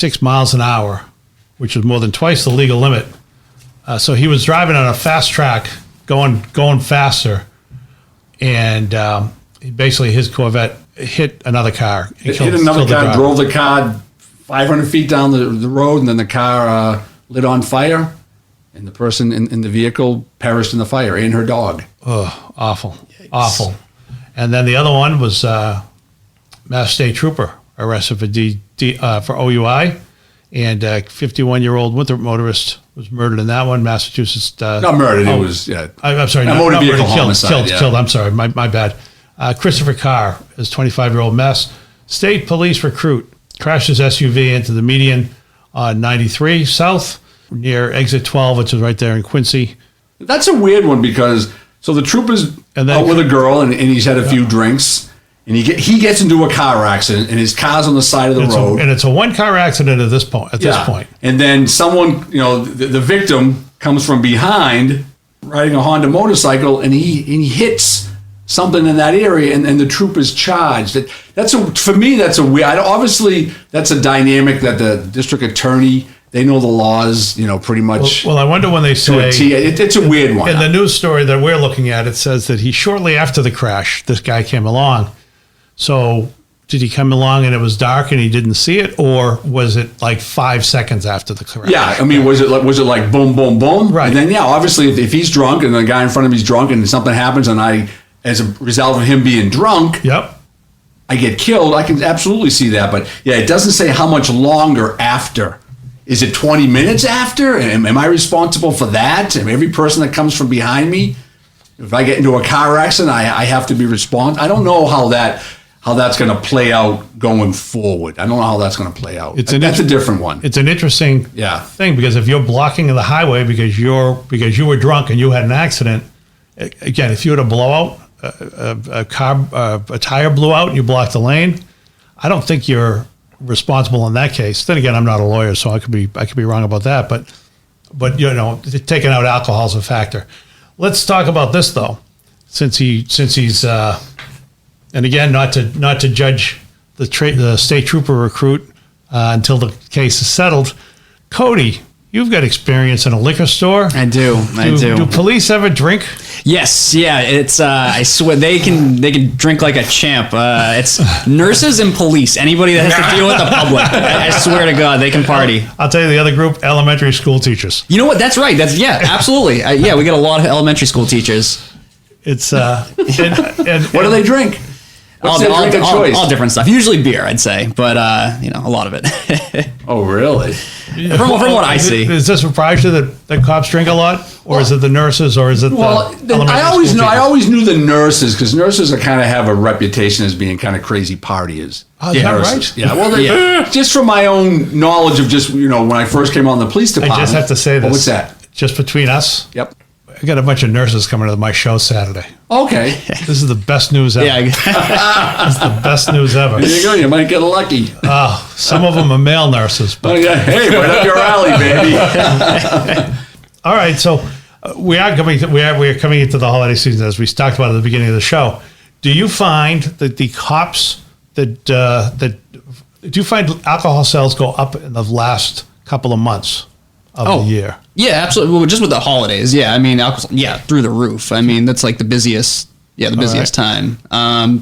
6 miles an hour, which was more than twice the legal limit. So he was driving on a fast track, going faster, and basically his Corvette hit another car. Hit another car, drove the car 500 feet down the road, and then the car lit on fire, and the person in the vehicle perished in the fire, and her dog. Oh, awful. Yikes. Awful. And then the other one was Mass State Trooper arrested for OUI, and 51-year-old Winthrop motorist was murdered in that one. Massachusetts. Not murdered. It was. Yeah. I'm sorry. A motor vehicle homicide. Killed. I'm sorry. My bad. Christopher Carr is 25-year-old Mass State Police recruit crashed his SUV into the median on 93 South near exit 12, which is right there in Quincy. That's a weird one because the trooper's out with a girl and he's had a few drinks. And he gets into a car accident, and his car's on the side of the road. And it's a one-car accident at this point. And then someone, the victim comes from behind, riding a Honda motorcycle, and he hits something in that area, and the trooper's charged. For me, that's a weird. Obviously, that's a dynamic that the district attorney. They know the laws, pretty much. Well, I wonder when they say it's a weird one. In the news story that we're looking at, it says that shortly after the crash, this guy came along. So did he come along and it was dark and he didn't see it, or was it like 5 seconds after the crash? Yeah, I mean, was it like boom, boom, boom? Right. And then obviously if he's drunk and the guy in front of me is drunk and something happens and as a result of him being drunk, I get killed, I can absolutely see that. But yeah, it doesn't say how much longer after. Is it 20 minutes after? Am I responsible for that? Every person that comes from behind me, if I get into a car accident, I have to be responsible. I don't know how that's going to play out going forward. I don't know how that's going to play out. That's a different one. It's an interesting thing because if you're blocking the highway because you were drunk and you had an accident, again, if you had a blowout, a tire blew out and you blocked the lane, I don't think you're responsible in that case. Then again, I'm not a lawyer, so I could be wrong about that. But taking out alcohol is a factor. Let's talk about this though, since he's. And again, not to judge the state trooper recruit until the case is settled. Cody, you've got experience in a liquor store. I do. Do police ever drink? Yes. Yeah. It's. I swear they can drink like a champ. It's nurses and police. Anybody that has to deal with the public. I swear to God, they can party. I'll tell you the other group: elementary school teachers. You know what? That's right. Absolutely. We get a lot of elementary school teachers. It's and what do they drink? All different stuff. Usually beer, I'd say, but a lot of it. Oh, really? From what I see. Does this surprise you that cops drink a lot, or is it the nurses, or is it I always knew the nurses because nurses kind of have a reputation as being kind of crazy partiers. Oh, is that right? Yeah. Well, just from my own knowledge of just when I first came on the police department. I just have to say this. What's that? Just between us. Yep. I got a bunch of nurses coming to my show Saturday. Okay. This is the best news ever. Yeah. This is the best news ever. There you go. You might get lucky. Some of them are male nurses. But hey, right up your alley, baby. All right. So we are coming into the holiday season, as we talked about at the beginning of the show. Do you find that the cops do you find alcohol sales go up in the last couple of months of the year? Yeah, absolutely. Well, just with the holidays, I mean, alcohol, through the roof. I mean, that's like the busiest time.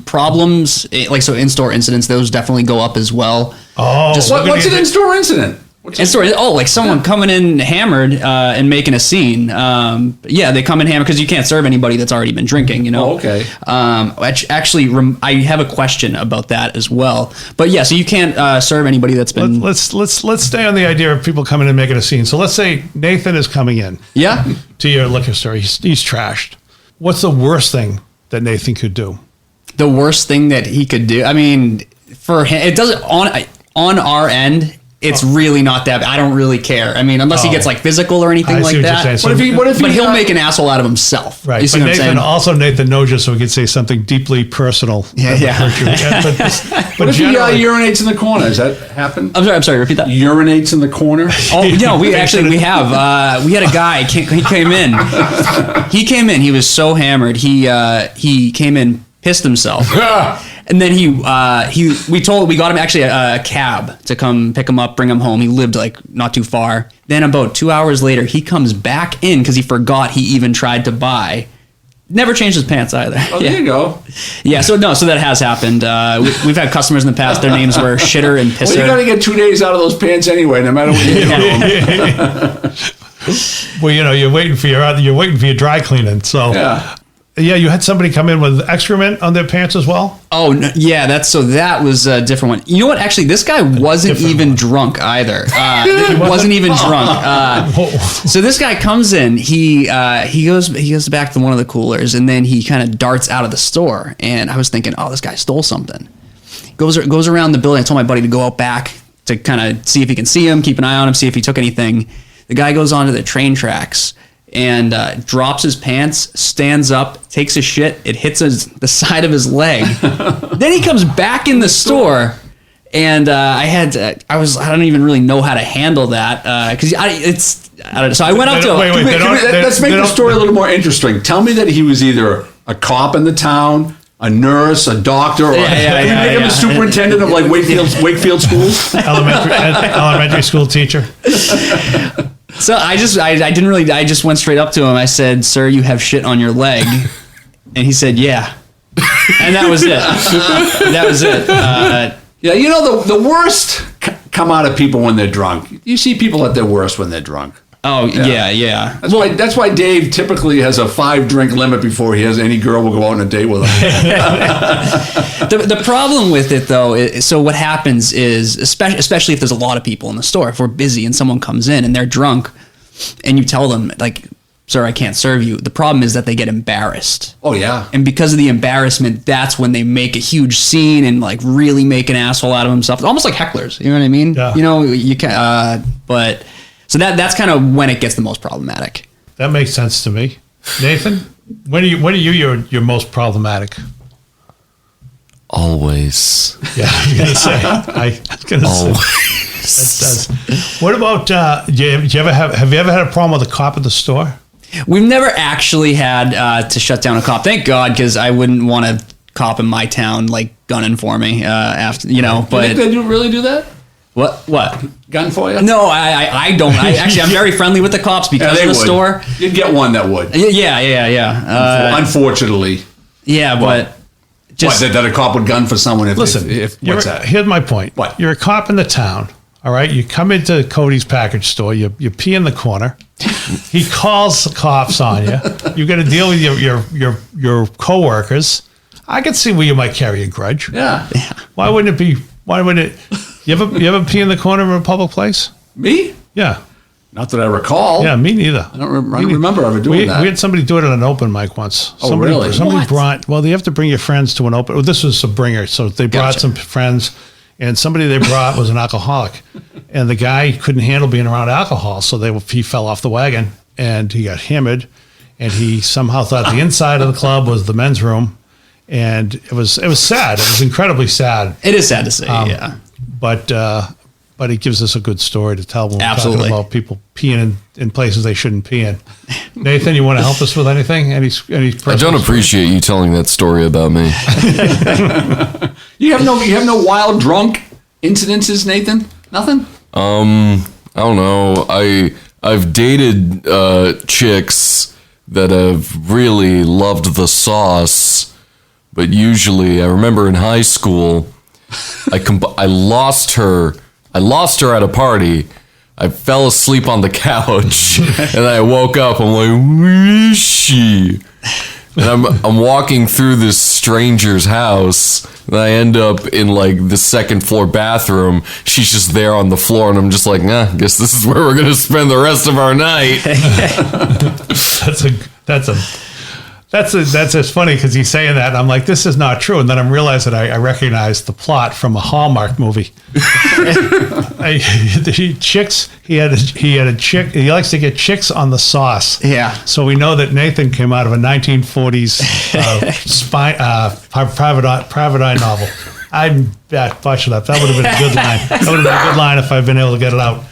Problems, in-store incidents, those definitely go up as well. Oh, what's an in-store incident? Like someone coming in hammered and making a scene. They come in hammered because you can't serve anybody that's already been drinking, Oh, okay. Actually, I have a question about that as well. But so you can't serve anybody that's been... Let's stay on the idea of people coming in and making a scene. So let's say Nathan is coming in to your liquor store. He's trashed. What's the worst thing that Nathan could do? The worst thing that he could do? I mean, for him, it doesn't... On our end... It's really not that bad. I don't really care. I mean, unless he gets like physical or anything like that. So but he'll make an assurel out of himself. Right. You see what I'm saying? Nathan knows you, so we could say something deeply personal. Yeah. What if he urinates in the corner? Does that happen? I'm sorry. Repeat that. Urinates in the corner? Oh, we have. We had a guy. He came in. He was so hammered. He came in, pissed himself. And then we got him actually a cab to come pick him up, bring him home. He lived like not too far. Then about 2 hours later, he comes back in because he forgot he even tried to buy. Never changed his pants either. Oh, there you go. Yeah, so that has happened. We've had customers in the past. Their names were Shitter and Pisser. Well, you got to get 2 days out of those pants anyway, no matter what you do. Well, you're waiting for your dry cleaning. So yeah, you had somebody come in with excrement on their pants as well. Oh no, yeah, that was a different one. You know what? Actually, this guy wasn't even drunk either. He wasn't even drunk. So this guy comes in. He goes back to one of the coolers, and then he kind of darts out of the store. And I was thinking, oh, this guy stole something. Goes around the building. I told my buddy to go out back to kind of see if he can see him, keep an eye on him, see if he took anything. The guy goes onto the train tracks and drops his pants, stands up, takes a shit. It hits the side of his leg. Then he comes back in the store, and I don't even really know how to handle that because I don't know. So I went up to him. Let's make the story a little more interesting. Tell me that he was either a cop in the town, a nurse, a doctor, or make him a superintendent of like Wakefield schools, elementary school teacher. So I just went straight up to him. I said, "Sir, you have shit on your leg," and he said, "Yeah," and that was it. That was it. The worst come out of people when they're drunk. You see people at their worst when they're drunk. Oh yeah. That's why Dave typically has a 5-drink limit before any girl will go out on a date with him. The problem with it though, so what happens is, especially if there's a lot of people in the store, if we're busy and someone comes in and they're drunk, and you tell them like, "Sir, I can't serve you." The problem is that they get embarrassed. Oh yeah. And because of the embarrassment, that's when they make a huge scene and like really make an asshole out of themselves, almost like hecklers. You know what I mean? Yeah. You can, but. So that's kind of when it gets the most problematic. That makes sense to me. Nathan, when are you your most problematic? Always. Yeah, I was gonna say. That does. What about have you ever had a problem with a cop at the store? We've never actually had to shut down a cop. Thank God, because I wouldn't want a cop in my town like gunning for me after. But you think they really do that? What? Gun for you? No, I don't. I'm very friendly with the cops because of the store. You'd get one that would. Yeah. Unfortunately. Yeah, but just that a cop would gun for someone if what's that? Here's my point. What? You're a cop in the town. All right. You come into Cody's package store. You pee in the corner. He calls the cops on you. You got to deal with your coworkers. I can see where you might carry a grudge. Yeah. Why wouldn't it? You ever pee in the corner of a public place? Me? Yeah. Not that I recall. Yeah, me neither. I don't remember ever doing that. We had somebody do it at an open mic once. Really? Somebody brought. Well, you have to bring your friends to an open. Well, this was a bringer, so they brought some friends, and somebody they brought was an alcoholic, and the guy couldn't handle being around alcohol, so he fell off the wagon and he got hammered, and he somehow thought the inside of the club was the men's room, and it was sad. It was incredibly sad. It is sad to say, yeah. But it gives us a good story to tell when we're Absolutely. talking about people peeing in places they shouldn't pee in. Nathan, you want to help us with anything? Any I don't appreciate you telling that story about me. You have no wild drunk incidences, Nathan? Nothing? I don't know. I've dated chicks that have really loved the sauce, but usually I remember in high school I lost her at a party. I fell asleep on the couch and I woke up. I'm like, where is she? And I'm walking through this stranger's house and I end up in like the second floor bathroom. She's just there on the floor and I'm just like, nah, I guess this is where we're going to spend the rest of our night. That's just funny because he's saying that and I'm like, this is not true, and then I'm realizing I recognize the plot from a Hallmark movie. He had a chick. He likes to get chicks on the sauce. Yeah. So we know that Nathan came out of a 1940s private eye novel. I'm botched it up. That would have been a good line. That would have been a good line if I'd been able to get it out.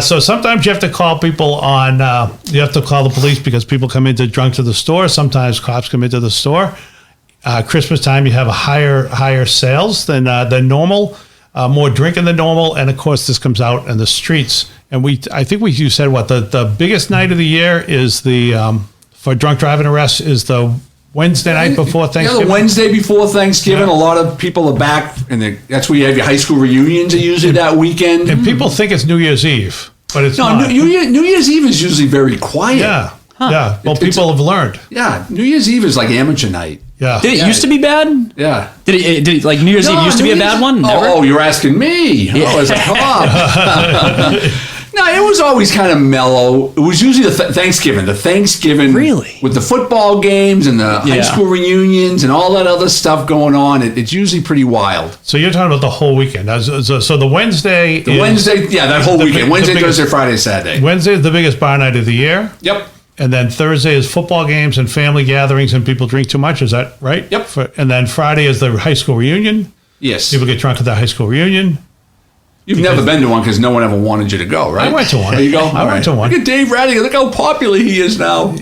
So sometimes you have to call people on. You have to call the police because people come into drunk to the store. Sometimes cops come into the store. Christmas time, you have a higher sales than normal, more drinking than normal, and of course, this comes out in the streets. And I think you said what the biggest night of the year is for drunk driving arrests is the Wednesday night before Thanksgiving. Yeah, the Wednesday before Thanksgiving. A lot of people are back, and that's where you have your high school reunions. Are usually that weekend. And people think it's New Year's Eve, but it's no. not. New Year's Eve is usually very quiet. Yeah, yeah. Well, people have learned. Yeah, New Year's Eve is like amateur night. Yeah. Did it used to be bad? Yeah. Did it like New Year's Eve used to be a bad one? Never? Oh, you're asking me. Yeah. Oh, as a cop. No, it was always kind of mellow. It was usually the Thanksgiving really? With the football games and the high school reunions and all that other stuff going on. It's usually pretty wild. So you're talking about the whole weekend. So the Wednesday. That whole weekend. Wednesday, Thursday, Friday, Saturday. Wednesday is the biggest bar night of the year. Yep. And then Thursday is football games and family gatherings, and people drink too much. Is that right? Yep. And then Friday is the high school reunion. Yes. People get drunk at the high school reunion. You've never been to one because no one ever wanted you to go, right? I went to one. There you go. I went to one. Look at Dave Rattigan. Look how popular he is now.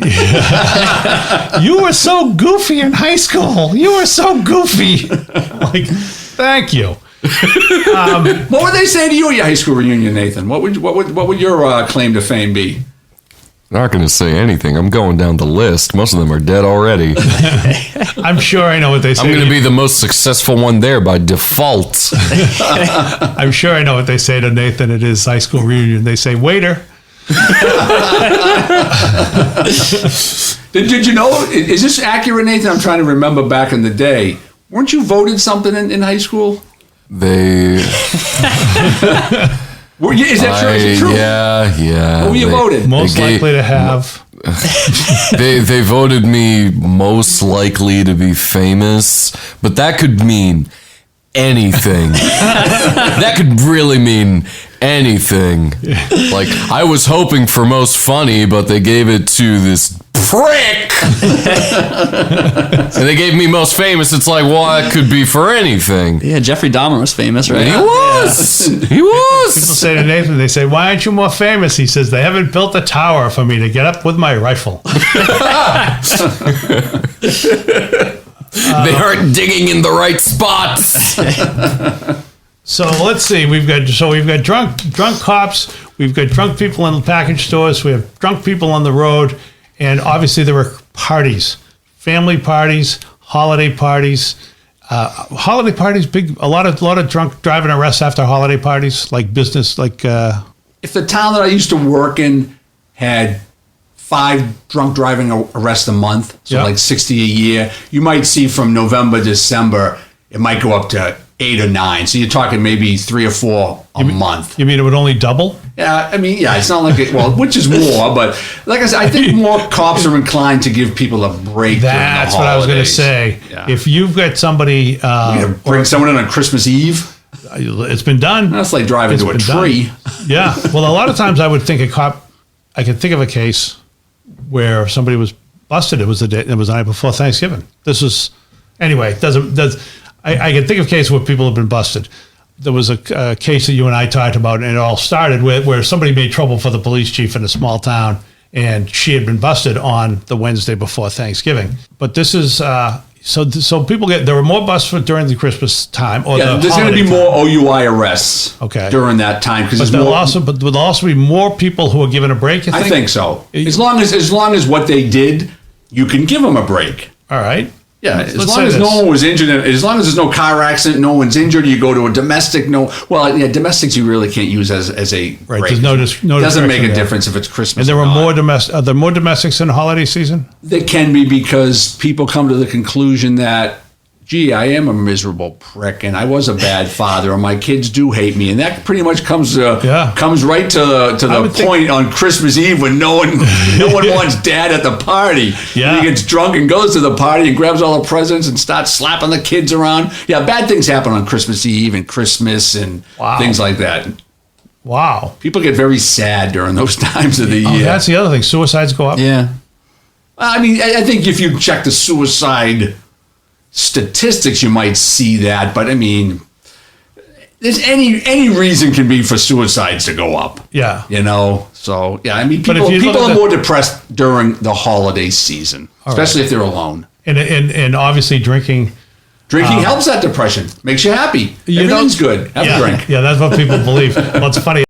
You were so goofy in high school. You were so goofy. Like, thank you. What would they say to you at your high school reunion, Nathan? What would your claim to fame be? Not going to say anything. I'm going down the list. Most of them are dead already. I'm sure I know what they say. I'm going to be the most successful one there by default. I'm sure I know what they say to Nathan at his high school reunion. They say, waiter. Did you know, is this accurate, Nathan? I'm trying to remember back in the day. Weren't you voted something in high school? Is that true? Yeah. What were you voted? Most likely to have. They voted me most likely to be famous, but that could mean anything. That could really mean anything. Like, I was hoping for most funny, but they gave it to this prick. And they gave me most famous. It's like, well, it could be for anything. Yeah, Jeffrey Dahmer was famous, right? He was. He was. People say to Nathan, they say, why aren't you more famous? He says, they haven't built a tower for me to get up with my rifle. They aren't digging in the right spots. So let's see. We've got drunk cops. We've got drunk people in the package stores. We have drunk people on the road, and obviously there were parties, family parties, holiday parties. Holiday parties, big. A lot of drunk driving arrests after holiday parties, like business, like. If the town that I used to work in had 5 drunk driving arrests a month, so like 60 a year, you might see from November, December, it might go up to 8 or 9. So you're talking maybe 3 or 4 a month. You mean it would only double? Yeah, I mean, it's not like which is more, but like I said, I think more cops are inclined to give people a break. That's what I was going to say. Yeah. If you've got somebody, bring someone in on Christmas Eve. It's been done. That's like driving to a tree. Yeah. Well, a lot of times I would think I could think of a case where somebody was busted. It was the night before Thanksgiving. Anyway. I can think of cases where people have been busted. There was a case that you and I talked about, and it all started where somebody made trouble for the police chief in a small town, and she had been busted on the Wednesday before Thanksgiving. But this is so people there were more busts during the Christmas time. Or there's going to be more OUI arrests. During that time because there'll also be more people who are given a break. I think so. As long as what they did, you can give them a break. All right. Yeah, as long as no one was injured, as long as there's no car accident, no one's injured, you go to a domestic. Domestics you really can't use as a break. There's no doesn't make a difference if it's Christmas. And there were more domestic. Are there more domestics in the holiday season? There can be because people come to the conclusion that, gee, I am a miserable prick, and I was a bad father, and my kids do hate me, and that pretty much comes right to the point on Christmas Eve when no one wants dad at the party. Yeah, he gets drunk and goes to the party and grabs all the presents and starts slapping the kids around. Yeah, bad things happen on Christmas Eve and Christmas and things like that. Wow, people get very sad during those times of the year. That's the other thing. Suicides go up. Yeah, I mean, I think if you check the suicide statistics, you might see that, but I mean, there's any reason can be for suicides to go up. Yeah, So I mean, people are more depressed during the holiday season, especially if they're alone. And obviously drinking helps that depression, makes you happy. Everything's good. Have a drink. Yeah, that's what people believe. Well, it's funny.